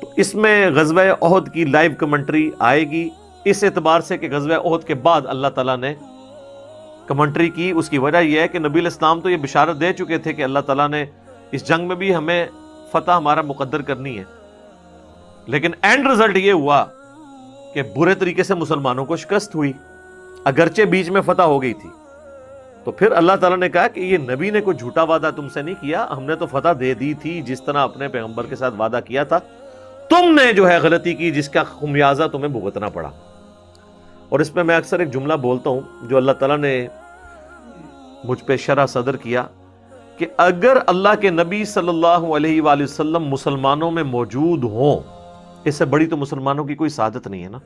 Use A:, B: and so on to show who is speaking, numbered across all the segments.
A: تو اس میں غزوہ احد کی لائیو کمنٹری آئے گی، اس اعتبار سے کہ غزوہ احد کے بعد اللہ تعالیٰ نے کمنٹری کی۔ اس کی وجہ یہ ہے کہ نبی علیہ السلام تو یہ بشارت دے چکے تھے کہ اللہ تعالیٰ نے اس جنگ میں بھی ہمیں فتح ہمارا مقدر کرنی ہے، لیکن اینڈ رزلٹ یہ ہوا کہ برے طریقے سے مسلمانوں کو شکست ہوئی، اگرچہ بیچ میں فتح ہو گئی تھی۔ تو پھر اللہ تعالیٰ نے کہا کہ یہ نبی نے کوئی جھوٹا وعدہ تم سے نہیں کیا، ہم نے تو فتح دے دی تھی جس طرح اپنے پیغمبر کے ساتھ وعدہ کیا تھا، تم نے جو ہے غلطی کی جس کا خمیازہ تمہیں بھگتنا پڑا۔ اور اس میں اکثر ایک جملہ بولتا ہوں جو اللہ تعالیٰ نے مجھ پہ شرح صدر کیا کہ اگر اللہ کے نبی صلی اللہ علیہ وآلہ وسلم مسلمانوں میں موجود ہوں، اس سے بڑی تو مسلمانوں کی کوئی سعادت نہیں ہے نا۔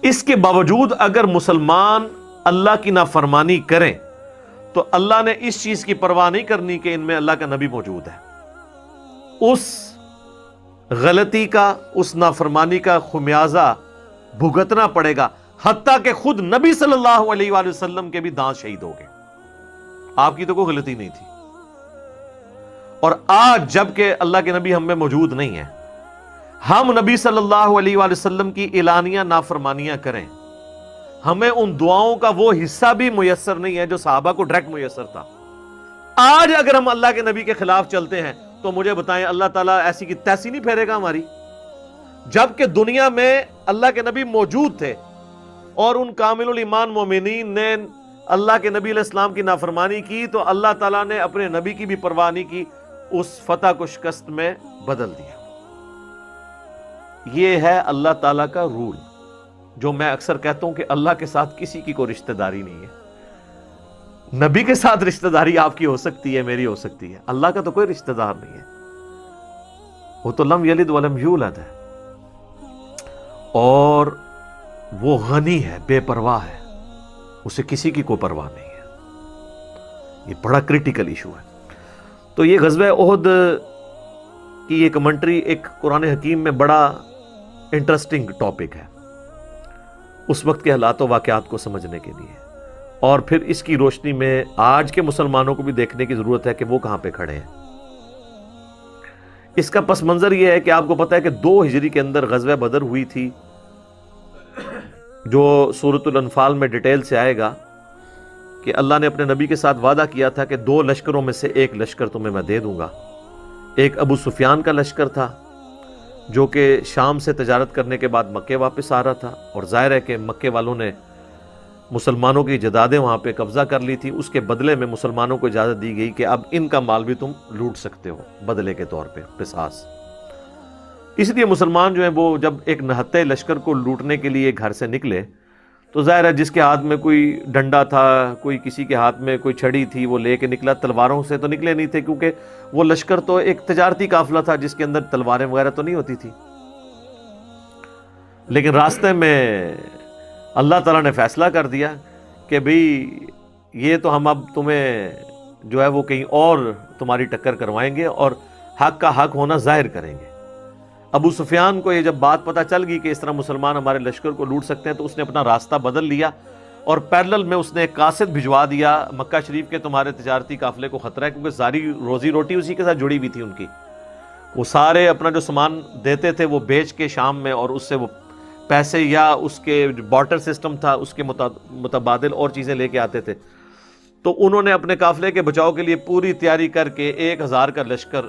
A: اس کے باوجود اگر مسلمان اللہ کی نافرمانی کریں تو اللہ نے اس چیز کی پرواہ نہیں کرنی کہ ان میں اللہ کا نبی موجود ہے، اس غلطی کا، اس نافرمانی کا خمیازہ بھگتنا پڑے گا، حتیٰ کہ خود نبی صلی اللہ علیہ وآلہ وسلم کے بھی دانت شہید ہو گئے۔ آپ کی تو کوئی غلطی نہیں تھی، اور آج جب کہ اللہ کے نبی ہم میں موجود نہیں ہے، ہم نبی صلی اللہ علیہ وآلہ وسلم کی اعلانیہ نافرمانیاں کریں، ہمیں ان دعاؤں کا وہ حصہ بھی میسر نہیں ہے جو صحابہ کو ڈائریکٹ میسر تھا۔ آج اگر ہم اللہ کے نبی کے خلاف چلتے ہیں تو مجھے بتائیں اللہ تعالیٰ ایسی کی تیسی نہیں پھیرے گا ہماری؟ جبکہ دنیا میں اللہ کے نبی موجود تھے اور ان کامل الایمان مومنین نے اللہ کے نبی علیہ السلام کی نافرمانی کی تو اللہ تعالیٰ نے اپنے نبی کی بھی پرواہ نہیں کی، اس فتح کو شکست میں بدل دیا۔ یہ ہے اللہ تعالیٰ کا رول، جو میں اکثر کہتا ہوں کہ اللہ کے ساتھ کسی کی کوئی رشتہ داری نہیں ہے۔ نبی کے ساتھ رشتہ داری آپ کی ہو سکتی ہے، میری ہو سکتی ہے، اللہ کا تو کوئی رشتہ دار نہیں ہے، وہ تو لم یلد ولم یولد ہے، اور وہ غنی ہے، بے پرواہ ہے، اسے کسی کی کوئی پرواہ نہیں ہے۔ یہ بڑا کریٹیکل ایشو ہے۔ تو یہ غزوہ احد کی یہ کمنٹری ایک قرآن حکیم میں بڑا انٹرسٹنگ ٹاپک ہے، اس وقت کے حالات و واقعات کو سمجھنے کے لیے، اور پھر اس کی روشنی میں آج کے مسلمانوں کو بھی دیکھنے کی ضرورت ہے کہ وہ کہاں پہ کھڑے ہیں۔ اس کا پس منظر یہ ہے کہ آپ کو پتہ ہے کہ 2 ہجری کے اندر غزوہ بدر ہوئی تھی، جو سورۃ الانفال میں ڈیٹیل سے آئے گا کہ اللہ نے اپنے نبی کے ساتھ وعدہ کیا تھا کہ 2 لشکروں میں سے ایک لشکر تمہیں میں دے دوں گا۔ ایک ابو سفیان کا لشکر تھا جو کہ شام سے تجارت کرنے کے بعد مکے واپس آ رہا تھا، اور ظاہر ہے کہ مکے والوں نے مسلمانوں کی جدادیں وہاں پہ قبضہ کر لی تھی، اس کے بدلے میں مسلمانوں کو اجازت دی گئی کہ اب ان کا مال بھی تم لوٹ سکتے ہو بدلے کے طور پہ، قصاص۔ اس لیے مسلمان جو ہیں وہ جب ایک نہتے لشکر کو لوٹنے کے لیے گھر سے نکلے تو ظاہر ہے جس کے ہاتھ میں کوئی ڈنڈا تھا، کوئی کسی کے ہاتھ میں کوئی چھڑی تھی، وہ لے کے نکلا، تلواروں سے تو نکلے نہیں تھے کیونکہ وہ لشکر تو ایک تجارتی قافلہ تھا جس کے اندر تلواریں وغیرہ تو نہیں ہوتی تھی۔ لیکن راستے میں اللہ تعالیٰ نے فیصلہ کر دیا کہ بھئی یہ تو ہم اب تمہیں جو ہے وہ کہیں اور تمہاری ٹکر کروائیں گے اور حق کا حق ہونا ظاہر کریں گے۔ ابو سفیان کو یہ جب بات پتہ چل گئی کہ اس طرح مسلمان ہمارے لشکر کو لوٹ سکتے ہیں تو اس نے اپنا راستہ بدل لیا، اور پیرلل میں اس نے ایک قاصد بھجوا دیا مکہ شریف کے تمہارے تجارتی قافلے کو خطرہ ہے، کیونکہ ساری روزی روٹی اسی کے ساتھ جڑی ہوئی تھی ان کی۔ وہ سارے اپنا جو سامان دیتے تھے وہ بیچ کے شام میں، اور اس سے وہ پیسے یا اس کے بارٹر سسٹم تھا اس کے متبادل اور چیزیں لے کے آتے تھے۔ تو انہوں نے اپنے قافلے کے بچاؤ کے لیے پوری تیاری کر کے 1000 کا لشکر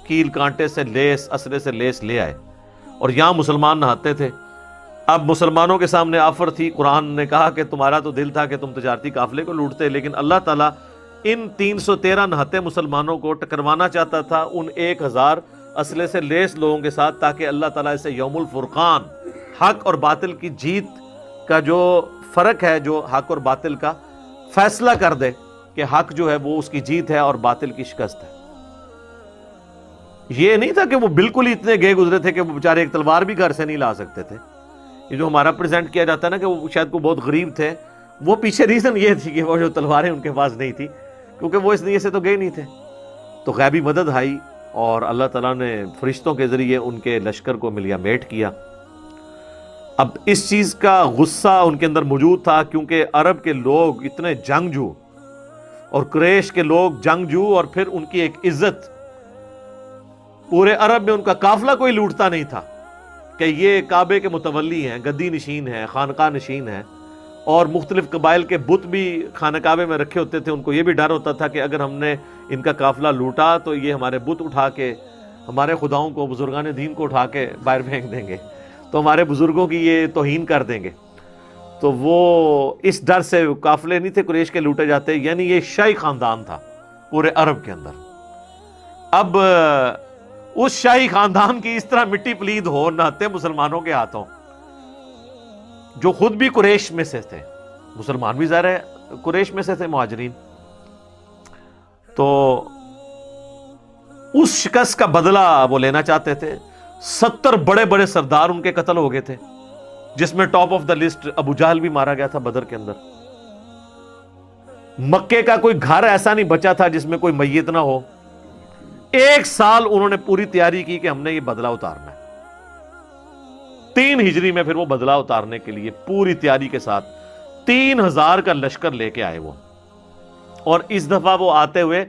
A: کیل کانٹے سے لیس، اسلحے سے لیس لے آئے، اور یہاں مسلمان نہاتے تھے۔ اب مسلمانوں کے سامنے آفر تھی، قرآن نے کہا کہ تمہارا تو دل تھا کہ تم تجارتی قافلے کو لوٹتے، لیکن اللہ تعالیٰ ان 313 نہتے مسلمانوں کو ٹکروانا چاہتا تھا ان 1000 اسلحے سے لیس لوگوں کے ساتھ، تاکہ اللہ تعالیٰ اسے یوم الفرقان، حق اور باطل کی جیت کا جو فرق ہے، جو حق اور باطل کا فیصلہ کر دے کہ حق جو ہے وہ اس کی جیت ہے اور باطل کی شکست ہے۔ یہ نہیں تھا کہ وہ بالکل ہی اتنے گئے گزرے تھے کہ وہ بیچارے ایک تلوار بھی گھر سے نہیں لا سکتے تھے۔ یہ جو ہمارا پریزنٹ کیا جاتا ہے نا کہ وہ شاید کو بہت غریب تھے، وہ پیچھے ریزن یہ تھی کہ وہ جو تلواریں ان کے پاس نہیں تھی، کیونکہ وہ اس نیت سے تو گئے نہیں تھے۔ تو غیبی مدد آئی اور اللہ تعالیٰ نے فرشتوں کے ذریعے ان کے لشکر کو ملیا میٹ کیا۔ اب اس چیز کا غصہ ان کے اندر موجود تھا، کیونکہ عرب کے لوگ اتنے جنگجو اور قریش کے لوگ جنگجو، اور پھر ان کی ایک عزت پورے عرب میں ان کا قافلہ کوئی لوٹتا نہیں تھا کہ یہ کعبے کے متولی ہیں، گدی نشین ہیں، خانقاہ نشین ہیں، اور مختلف قبائل کے بت بھی خانہ کعبے میں رکھے ہوتے تھے. ان کو یہ بھی ڈر ہوتا تھا کہ اگر ہم نے ان کا قافلہ لوٹا تو یہ ہمارے بت اٹھا کے ہمارے خداؤں کو، بزرگان دین کو اٹھا کے باہر پھینک دیں گے، تو ہمارے بزرگوں کی یہ توہین کر دیں گے. تو وہ اس ڈر سے قافلے نہیں تھے قریش کے لوٹے جاتے. یعنی یہ شاہی خاندان تھا پورے عرب کے اندر. اب اس شاہی خاندان کی اس طرح مٹی پلید ہو نہتے مسلمانوں کے ہاتھوں، جو خود بھی قریش میں سے تھے، مسلمان بھی ظاہر ہے قریش میں سے تھے، مہاجرین. تو اس شکست کا بدلہ وہ لینا چاہتے تھے. 70 بڑے بڑے سردار ان کے قتل ہو گئے تھے، جس میں ٹاپ آف دا لسٹ ابو جہل بھی مارا گیا تھا بدر کے اندر. مکے کا کوئی گھر ایسا نہیں بچا تھا جس میں کوئی میت نہ ہو. 1 سال انہوں نے پوری تیاری کی کہ ہم نے یہ بدلہ اتارنا ہے. 3 ہجری میں پھر وہ بدلہ اتارنے کے لیے پوری تیاری کے ساتھ 3000 کا لشکر لے کے آئے وہ. اور اس دفعہ وہ آتے ہوئے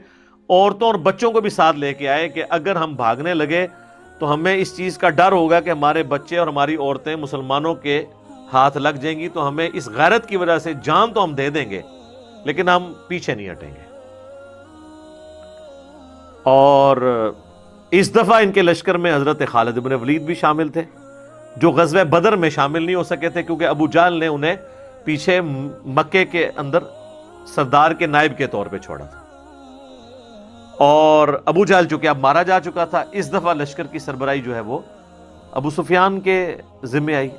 A: عورتوں اور بچوں کو بھی ساتھ لے کے آئے کہ اگر ہم بھاگنے لگے تو ہمیں اس چیز کا ڈر ہوگا کہ ہمارے بچے اور ہماری عورتیں مسلمانوں کے ہاتھ لگ جائیں گی، تو ہمیں اس غیرت کی وجہ سے جان تو ہم دے دیں گے لیکن ہم پیچھے نہیں ہٹیں گے. اور اس دفعہ ان کے لشکر میں حضرت خالد بن ولید بھی شامل تھے، جو غزوہ بدر میں شامل نہیں ہو سکے تھے کیونکہ ابو جہل نے انہیں پیچھے مکے کے اندر سردار کے نائب کے طور پہ چھوڑا تھا. اور ابو جہل چونکہ اب مارا جا چکا تھا، اس دفعہ لشکر کی سربراہی جو ہے وہ ابو سفیان کے ذمہ آئی.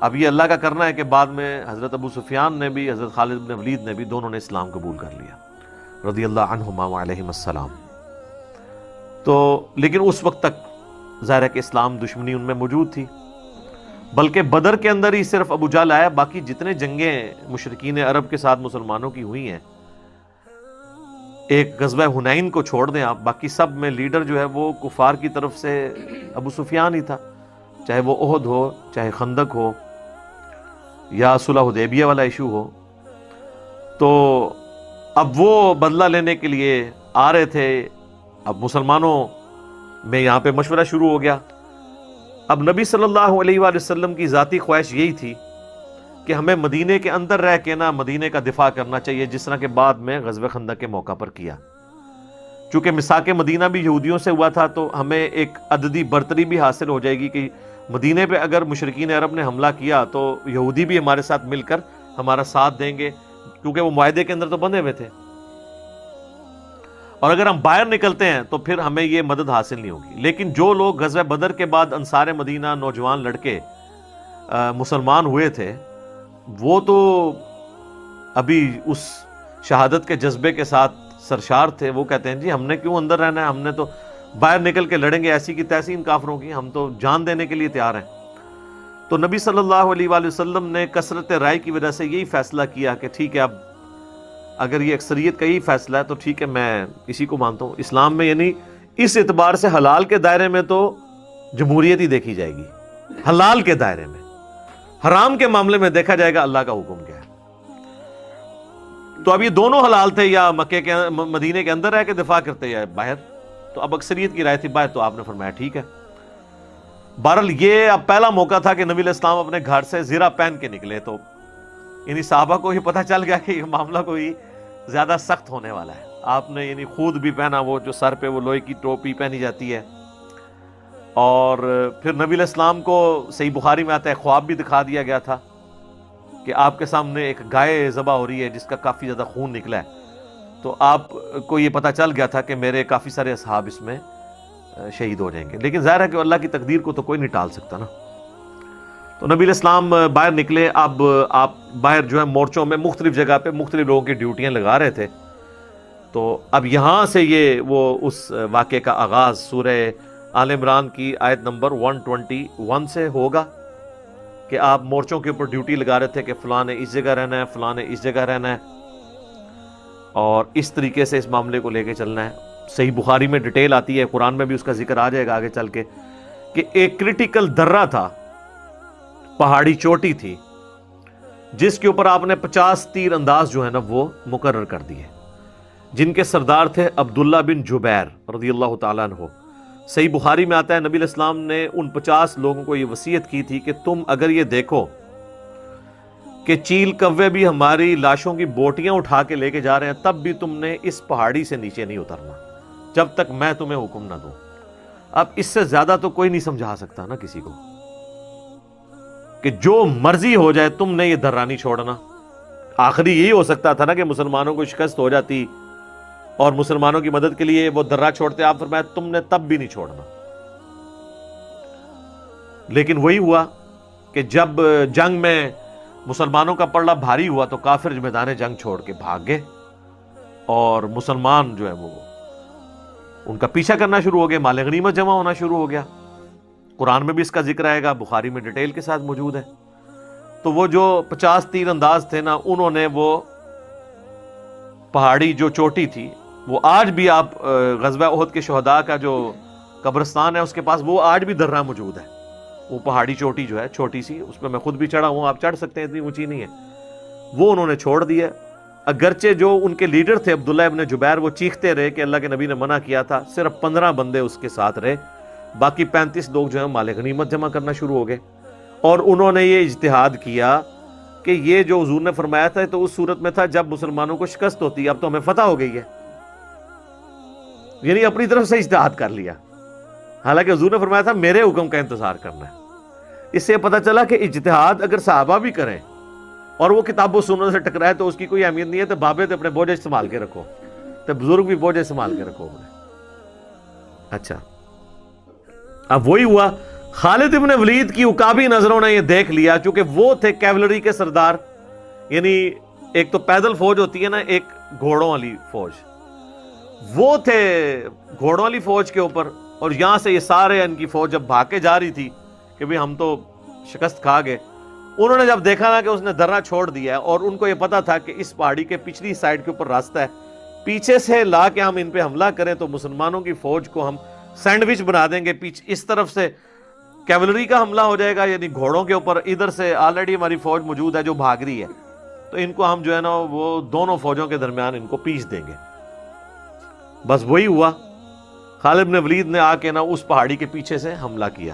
A: اب یہ اللہ کا کرنا ہے کہ بعد میں حضرت ابو سفیان نے بھی، حضرت خالد بن ولید نے بھی، دونوں نے اسلام قبول کر لیا رضی اللہ عنہما وعلیہم السلام. تو لیکن اس وقت تک ظاہر ہے کہ اسلام دشمنی ان میں موجود تھی. بلکہ بدر کے اندر ہی صرف ابو جہل آیا، باقی جتنے جنگیں مشرکین عرب کے ساتھ مسلمانوں کی ہوئی ہیں، ایک غزوہ حنین کو چھوڑ دیں آپ، باقی سب میں لیڈر جو ہے وہ کفار کی طرف سے ابو سفیان ہی تھا. چاہے وہ احد ہو، چاہے خندق ہو، یا صلح حدیبیہ والا ایشو ہو. تو اب وہ بدلہ لینے کے لیے آ رہے تھے. اب مسلمانوں میں یہاں پہ مشورہ شروع ہو گیا. اب نبی صلی اللہ علیہ وآلہ وسلم کی ذاتی خواہش یہی تھی کہ ہمیں مدینے کے اندر رہ کے نہ مدینے کا دفاع کرنا چاہیے، جس طرح کہ بعد میں غزوہ خندق کے موقع پر کیا. چونکہ مساک مدینہ بھی یہودیوں سے ہوا تھا تو ہمیں ایک عددی برتری بھی حاصل ہو جائے گی کہ مدینے پہ اگر مشرکین عرب نے حملہ کیا تو یہودی بھی ہمارے ساتھ مل کر ہمارا ساتھ دیں گے، کیونکہ وہ معاہدے کے اندر تو بندھے ہوئے تھے. اور اگر ہم باہر نکلتے ہیں تو پھر ہمیں یہ مدد حاصل نہیں ہوگی. لیکن جو لوگ غزوہ بدر کے بعد انصار مدینہ نوجوان لڑکے مسلمان ہوئے تھے، وہ تو ابھی اس شہادت کے جذبے کے ساتھ سرشار تھے. وہ کہتے ہیں جی ہم نے کیوں اندر رہنا ہے، ہم نے تو باہر نکل کے لڑیں گے ایسی کی تیسی ان کافروں کی، ہم تو جان دینے کے لیے تیار ہیں. تو نبی صلی اللہ علیہ وآلہ وسلم نے کثرت رائے کی وجہ سے یہی فیصلہ کیا کہ ٹھیک ہے، اب اگر یہ اکثریت کا یہی فیصلہ ہے تو ٹھیک ہے، میں اسی کو مانتا ہوں. اسلام میں یعنی اس اعتبار سے حلال کے دائرے میں تو جمہوریت ہی دیکھی جائے گی، حلال کے دائرے میں. حرام کے معاملے میں دیکھا جائے گا اللہ کا حکم کیا ہے. تو اب یہ دونوں حلال تھے، یا مکے کے مدینے کے اندر رہ کے دفاع کرتے یا باہر. تو اب اکثریت کی رائے تھی باہر، تو آپ نے فرمایا ٹھیک ہے. بہرحال یہ اب پہلا موقع تھا کہ نبی علیہ السلام اپنے گھر سے زرہ پہن کے نکلے. تو یعنی صحابہ کو یہ پتہ چل گیا کہ یہ معاملہ کوئی زیادہ سخت ہونے والا ہے. آپ نے یعنی خود بھی پہنا، وہ جو سر پہ وہ لوہے کی ٹوپی پہنی جاتی ہے. اور پھر نبی علیہ السلام کو صحیح بخاری میں آتا ہے خواب بھی دکھا دیا گیا تھا کہ آپ کے سامنے ایک گائے ذبح ہو رہی ہے جس کا کافی زیادہ خون نکلا ہے. تو آپ کو یہ پتہ چل گیا تھا کہ میرے کافی سارے اصحاب اس میں شہید ہو جائیں گے. لیکن ظاہر ہے کہ اللہ کی تقدیر کو تو کوئی نہیں ٹال سکتا نا. تو نبی علیہ السلام باہر نکلے. اب آپ باہر جو ہے مورچوں میں مختلف جگہ پہ مختلف لوگوں کی ڈیوٹیاں لگا رہے تھے. تو اب یہاں سے یہ وہ اس واقعے کا آغاز سورہ آل عمران کی آیت نمبر 121 سے ہوگا کہ آپ مورچوں کے اوپر ڈیوٹی لگا رہے تھے کہ فلاں نے اس جگہ رہنا ہے، فلاں نے اس جگہ رہنا ہے، اور اس طریقے سے اس معاملے کو لے کے چلنا ہے. صحیح بخاری میں ڈیٹیل آتی ہے، قرآن میں بھی اس کا ذکر آ جائے گا آگے چل کے، کہ ایک کرٹیکل درہ تھا، پہاڑی چوٹی تھی، جس کے اوپر آپ نے 50 تیر انداز جو ہے نا وہ مقرر کر دیے، جن کے سردار تھے عبداللہ بن جبیر رضی اللہ تعالیٰ عنہ. صحیح بخاری میں آتا ہے نبی علیہ السلام نے ان 50 لوگوں کو یہ وصیت کی تھی کہ تم اگر یہ دیکھو کہ چیل کوے بھی ہماری لاشوں کی بوٹیاں اٹھا کے لے کے جا رہے ہیں تب بھی تم نے اس پہاڑی سے نیچے نہیں اترنا جب تک میں تمہیں حکم نہ دوں. اب اس سے زیادہ تو کوئی نہیں سمجھا سکتا نا کسی کو کہ جو مرضی ہو جائے تم نے یہ درہ نہیں چھوڑنا. آخری یہی ہو سکتا تھا نا کہ مسلمانوں کو شکست ہو جاتی اور مسلمانوں کی مدد کے لیے وہ درہ چھوڑتے. آپ فرمایا تم نے تب بھی نہیں چھوڑنا. لیکن وہی ہوا کہ جب جنگ میں مسلمانوں کا پلڑا بھاری ہوا تو کافر میدان جنگ چھوڑ کے بھاگ گئے اور مسلمان جو ہے وہ ان کا پیچھا کرنا شروع ہو گئے. مال غنیمت جمع ہونا شروع ہو گیا. قرآن میں بھی اس کا ذکر آئے گا, بخاری میں ڈیٹیل کے ساتھ موجود ہے. تو وہ جو 50 تیر انداز تھے نا, انہوں نے وہ پہاڑی جو چوٹی تھی, وہ آج بھی آپ غزوہ احد کے شہداء کا جو قبرستان ہے اس کے پاس وہ آج بھی درہ موجود ہے. وہ پہاڑی چوٹی جو ہے چھوٹی سی, اس پہ میں خود بھی چڑھا ہوں, آپ چڑھ سکتے ہیں, اتنی اونچی نہیں ہے. وہ انہوں نے چھوڑ دی ہے. اگرچہ جو ان کے لیڈر تھے عبداللہ ابن جبیر, وہ چیختے رہے کہ اللہ کے نبی نے منع کیا تھا, صرف 15 بندے اس کے ساتھ رہے, باقی 35 لوگ جو ہیں مال غنیمت جمع کرنا شروع ہو گئے. اور انہوں نے یہ اجتہاد کیا کہ یہ جو حضور نے فرمایا تھا تو اس صورت میں تھا جب مسلمانوں کو شکست ہوتی, اب تو ہمیں فتح ہو گئی ہے, یعنی اپنی طرف سے اجتہاد کر لیا, حالانکہ حضور نے فرمایا تھا میرے حکم کا انتظار کرنا ہے. اس سے پتہ چلا کہ اجتہاد اگر صحابہ بھی کریں اور وہ کتاب و سنت سے ٹکرائے تو اس کی کوئی اہمیت نہیں ہے. تو بابے تو اپنے بوجھ سنبھال کے رکھو, تو بزرگ بھی بوجھ سنبھال کے رکھو. اچھا, اب وہی ہوا, خالد ابن ولید کی عقابی نظروں نے یہ دیکھ لیا, چونکہ وہ تھے کیولری کے سردار, یعنی ایک تو پیدل فوج ہوتی ہے نا, ایک گھوڑوں والی فوج, وہ تھے گھوڑوں والی فوج کے اوپر. اور یہاں سے یہ سارے ان کی فوج جب بھاگ کے جا رہی تھی کہ بھی ہم تو شکست کھا گئے, انہوں نے جب دیکھا نا کہ اس نے درہ چھوڑ دیا ہے, اور ان کو یہ پتا تھا کہ اس پہاڑی کے پچھلی سائڈ کے اوپر راستہ ہے, پیچھے سے لا کے ہم ان پہ حملہ کریں تو مسلمانوں کی فوج کو ہم سینڈوچ بنا دیں گے. پیچھے اس طرف سے کیولری کا حملہ ہو جائے گا, یعنی گھوڑوں کے اوپر, ادھر سے آلریڈی ہماری فوج موجود ہے جو بھاگ رہی ہے, تو ان کو ہم جو ہے نا وہ دونوں فوجوں کے درمیان ان کو پیس دیں گے. بس وہی ہوا, خالد بن ولید نے آ کے نا اس پہاڑی کے پیچھے سے حملہ کیا.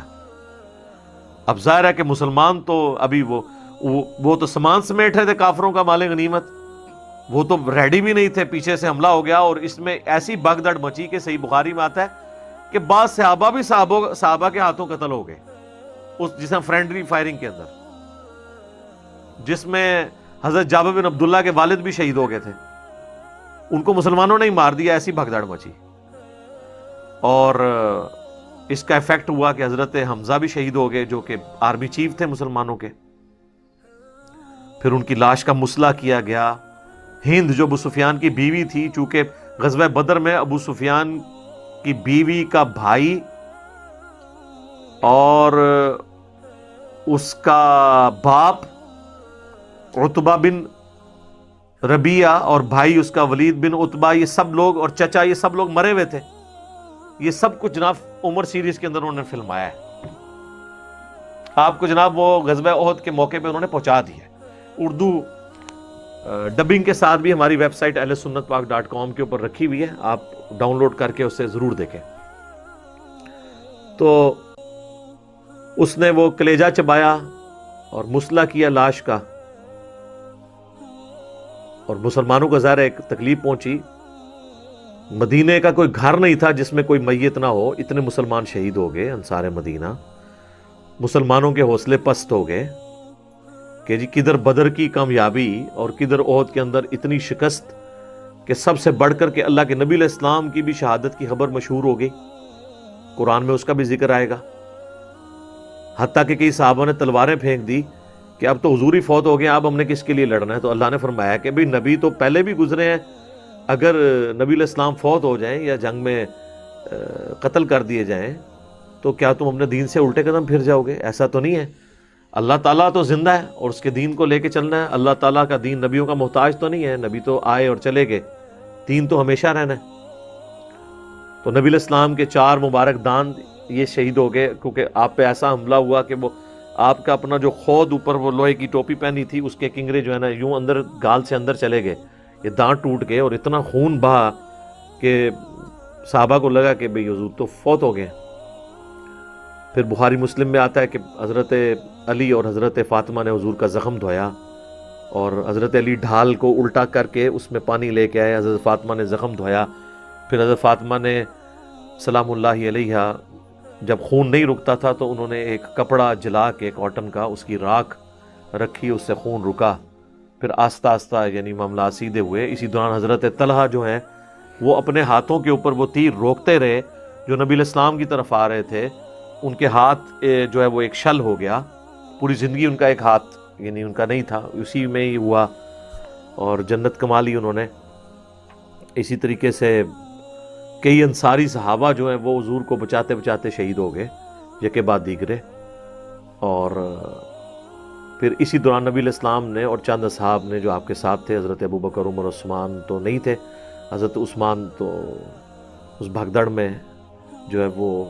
A: اب ظاہر ہے کہ مسلمان تو ابھی وہ تو سامان سمیٹ رہے تھے کافروں کا مال غنیمت, وہ تو ریڈی بھی نہیں تھے. پیچھے سے حملہ ہو گیا اور اس میں ایسی بھگدڑ مچی کہ صحیح بخاری میں آتا ہے کہ بعض صحابہ بھی صحابہ کے ہاتھوں قتل ہو گئے, اس جس میں فرینڈلی فائرنگ کے اندر, جس میں حضرت جابر بن عبداللہ کے والد بھی شہید ہو گئے تھے, ان کو مسلمانوں نے ہی مار دیا. ایسی بھگدڑ مچی, اور اس کا ایفیکٹ ہوا کہ حضرت حمزہ بھی شہید ہو گئے جو کہ آرمی چیف تھے مسلمانوں کے. پھر ان کی لاش کا مسئلہ کیا گیا. ہند جو ابو سفیان کی بیوی تھی, چونکہ غزوہ بدر میں ابو سفیان کی بیوی کا بھائی اور اس کا باپ عتبہ بن ربیعہ اور بھائی اس کا ولید بن عتبہ, یہ سب لوگ, اور چچا, یہ سب لوگ مرے ہوئے تھے. یہ سب کچھ جناب عمر سیریز کے اندر انہوں نے فلمایا ہے. آپ کو جناب وہ غزوہ احد کے موقع پہ انہوں نے پہنچا دی ہے. اردو ڈبنگ کے ساتھ بھی ہماری ویب سائٹ ahlsunnatpak.com کے اوپر رکھی ہوئی ہے, آپ ڈاؤن لوڈ کر کے اسے ضرور دیکھیں. تو اس نے وہ کلیجہ چبایا اور مسئلہ کیا لاش کا, اور مسلمانوں کو ظاہر ایک تکلیف پہنچی. مدینے کا کوئی گھر نہیں تھا جس میں کوئی میت نہ ہو, اتنے مسلمان شہید ہو گئے. انصار مدینہ, مسلمانوں کے حوصلے پست ہو گئے کہ جی کدھر بدر کی کامیابی اور کدھر احد کے اندر اتنی شکست, کہ سب سے بڑھ کر کے اللہ کے نبی علیہ السلام کی بھی شہادت کی خبر مشہور ہو گئی. قرآن میں اس کا بھی ذکر آئے گا. حتیٰ کہ کئی صحابہ نے تلواریں پھینک دی کہ اب تو حضور ہی فوت ہو گئے, اب ہم نے کس کے لیے لڑنا ہے. تو اللہ نے فرمایا کہ بھئی نبی تو پہلے بھی گزرے ہیں, اگر نبی علیہ السلام فوت ہو جائیں یا جنگ میں قتل کر دیے جائیں تو کیا تم اپنے دین سے الٹے قدم پھر جاؤ گے؟ ایسا تو نہیں ہے. اللہ تعالیٰ تو زندہ ہے اور اس کے دین کو لے کے چلنا ہے. اللہ تعالیٰ کا دین نبیوں کا محتاج تو نہیں ہے, نبی تو آئے اور چلے گئے, دین تو ہمیشہ رہنا ہے. تو نبی علیہ السلام کے 4 مبارک دان یہ شہید ہو گئے, کیونکہ آپ پہ ایسا حملہ ہوا کہ وہ آپ کا اپنا جو خود اوپر وہ لوہے کی ٹوپی پہنی تھی اس کے کنگرے جو ہے نا یوں اندر گال سے اندر چلے گئے, یہ دانت ٹوٹ گئے اور اتنا خون بہا کہ صحابہ کو لگا کہ بھئی حضور تو فوت ہو گئے. پھر بخاری مسلم میں آتا ہے کہ حضرت علی اور حضرت فاطمہ نے حضور کا زخم دھویا، اور حضرت علی ڈھال کو الٹا کر کے اس میں پانی لے کے آئے، حضرت فاطمہ نے زخم دھویا، پھر حضرت فاطمہ نے سلام اللہ علیہا جب خون نہیں رکتا تھا تو انہوں نے ایک کپڑا جلا کے کاٹن کا اس کی راکھ رکھی، اس سے خون رکا، پھر آہستہ آہستہ یعنی معاملات سیدھے ہوئے۔ اسی دوران حضرت طلحہ جو ہیں وہ اپنے ہاتھوں کے اوپر وہ تیر روکتے رہے جو نبی علیہ السلام کی طرف آ رہے تھے، ان کے ہاتھ جو ہے وہ ایک شل ہو گیا، پوری زندگی ان کا ایک ہاتھ یعنی ان کا نہیں تھا، اسی میں ہی ہوا اور جنت کما لی انہوں نے۔ اسی طریقے سے کئی انصاری صحابہ جو ہیں وہ حضور کو بچاتے بچاتے شہید ہو گئے یکے بعد دیگرے، اور پھر اسی دوران نبی علیہ السلام نے اور چند اصحاب نے جو آپ کے ساتھ تھے، حضرت ابوبکر، عمر، عثمان تو نہیں تھے، حضرت عثمان تو اس بھگدڑ میں جو ہے وہ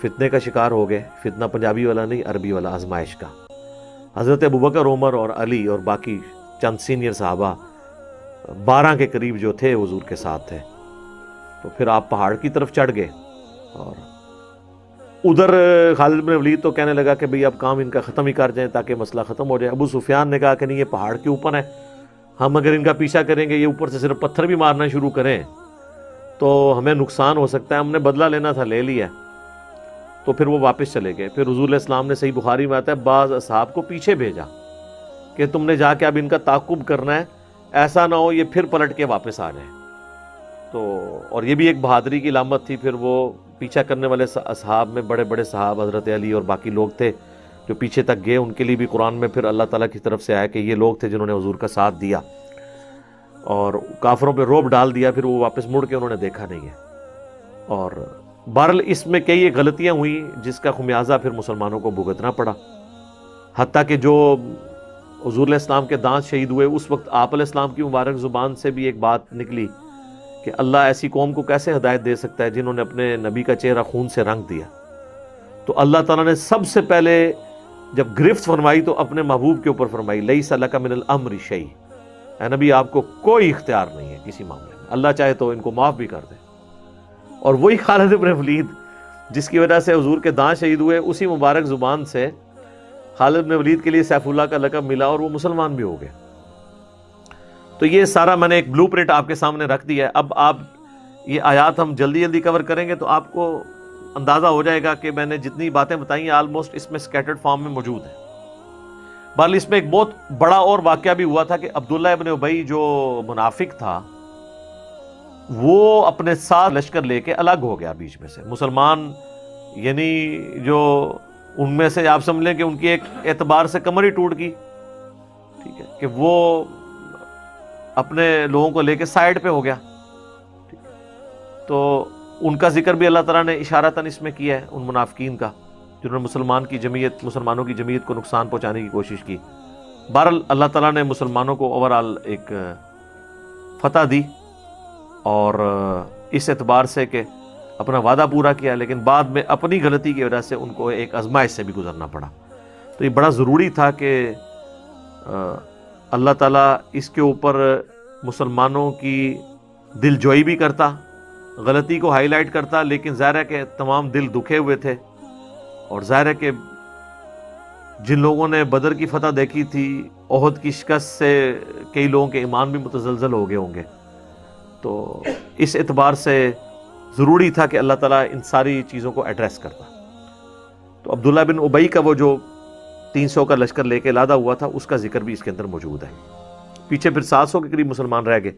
A: فتنے کا شکار ہو گئے، فتنہ پنجابی والا نہیں، عربی والا، آزمائش کا۔ حضرت ابوبکر، عمر اور علی اور باقی چند سینئر صحابہ 12 کے قریب جو تھے حضور کے ساتھ تھے۔ تو پھر آپ پہاڑ کی طرف چڑھ گئے، اور ادھر خالد بن ولید تو کہنے لگا کہ بھئی اب کام ان کا ختم ہی کر جائیں تاکہ مسئلہ ختم ہو جائے۔ ابو سفیان نے کہا کہ نہیں، یہ پہاڑ کے اوپر ہے، ہم اگر ان کا پیچھا کریں گے، یہ اوپر سے صرف پتھر بھی مارنا شروع کریں تو ہمیں نقصان ہو سکتا ہے، ہم نے بدلہ لینا تھا، لے لیا۔ تو پھر وہ واپس چلے گئے۔ پھر حضور علیہ السلام نے، صحیح بخاری میں آتا ہے، بعض اصحاب کو پیچھے بھیجا کہ تم نے جا کے اب ان کا تعاقب کرنا ہے، ایسا نہ ہو یہ پھر پلٹ کے واپس آ جائیں۔ تو اور یہ بھی ایک بہادری کی علامت تھی۔ پھر وہ پیچھا کرنے والے اصحاب میں بڑے بڑے صحاب حضرت علی اور باقی لوگ تھے جو پیچھے تک گئے، ان کے لیے بھی قرآن میں پھر اللہ تعالیٰ کی طرف سے آیا کہ یہ لوگ تھے جنہوں نے حضور کا ساتھ دیا اور کافروں پہ رعب ڈال دیا، پھر وہ واپس مڑ کے انہوں نے دیکھا نہیں ہے۔ اور بہرحال اس میں کئی غلطیاں ہوئیں جس کا خمیازہ پھر مسلمانوں کو بھگتنا پڑا، حتیٰ کہ جو حضور علیہ السلام کے دانت شہید ہوئے اس وقت آپ علیہ السلام کی مبارک زبان سے بھی ایک بات نکلی کہ اللہ ایسی قوم کو کیسے ہدایت دے سکتا ہے جنہوں نے اپنے نبی کا چہرہ خون سے رنگ دیا۔ تو اللہ تعالیٰ نے سب سے پہلے جب گرفت فرمائی تو اپنے محبوب کے اوپر فرمائی، لیس لک من الامر شیء، اے نبی آپ کو کوئی اختیار نہیں ہے کسی معاملے میں، اللہ چاہے تو ان کو معاف بھی کر دے۔ اور وہی خالد بن ولید جس کی وجہ سے حضور کے دانت شہید ہوئے، اسی مبارک زبان سے خالد بن ولید کے لیے سیف اللہ کا لقب ملا اور وہ مسلمان بھی ہو گئے۔ تو یہ سارا میں نے ایک بلو پرنٹ آپ کے سامنے رکھ دیا ہے۔ اب آپ یہ آیات ہم جلدی جلدی کور کریں گے تو آپ کو اندازہ ہو جائے گا کہ میں نے جتنی باتیں بتائی ہیں آلموسٹ اس میں سکیٹرڈ فارم میں موجود ہیں۔ بہرحال اس میں ایک بہت بڑا اور واقعہ بھی ہوا تھا کہ عبداللہ ابن ابی جو منافق تھا وہ اپنے ساتھ لشکر لے کے الگ ہو گیا بیچ میں سے۔ مسلمان یعنی جو ان میں سے آپ سمجھ لیں کہ ان کی ایک اعتبار سے کمر ہی ٹوٹ گئی، ٹھیک ہے، کہ وہ اپنے لوگوں کو لے کے سائیڈ پہ ہو گیا۔ تو ان کا ذکر بھی اللہ تعالیٰ نے اشارتاً اس میں کیا ہے، ان منافقین کا جنہوں نے مسلمانوں کی جمعیت کو نقصان پہنچانے کی کوشش کی۔ بہرحال اللہ تعالیٰ نے مسلمانوں کو اوورآل ایک فتح دی، اور اس اعتبار سے کہ اپنا وعدہ پورا کیا، لیکن بعد میں اپنی غلطی کی وجہ سے ان کو ایک آزمائش سے بھی گزرنا پڑا۔ تو یہ بڑا ضروری تھا کہ اللہ تعالیٰ اس کے اوپر مسلمانوں کی دل جوئی بھی کرتا، غلطی کو ہائی لائٹ کرتا، لیکن ظاہر ہے کہ تمام دل دکھے ہوئے تھے، اور ظاہر ہے کہ جن لوگوں نے بدر کی فتح دیکھی تھی، احد کی شکست سے کئی لوگوں کے ایمان بھی متزلزل ہو گئے ہوں گے۔ تو اس اعتبار سے ضروری تھا کہ اللہ تعالیٰ ان ساری چیزوں کو ایڈریس کرتا۔ تو عبداللہ بن ابی کا وہ جو 300 کا لشکر لے کے لادہ ہوا تھا، اس کا ذکر بھی اس کے اندر موجود ہے۔ پیچھے پھر 700 کے قریب مسلمان رہ گئے۔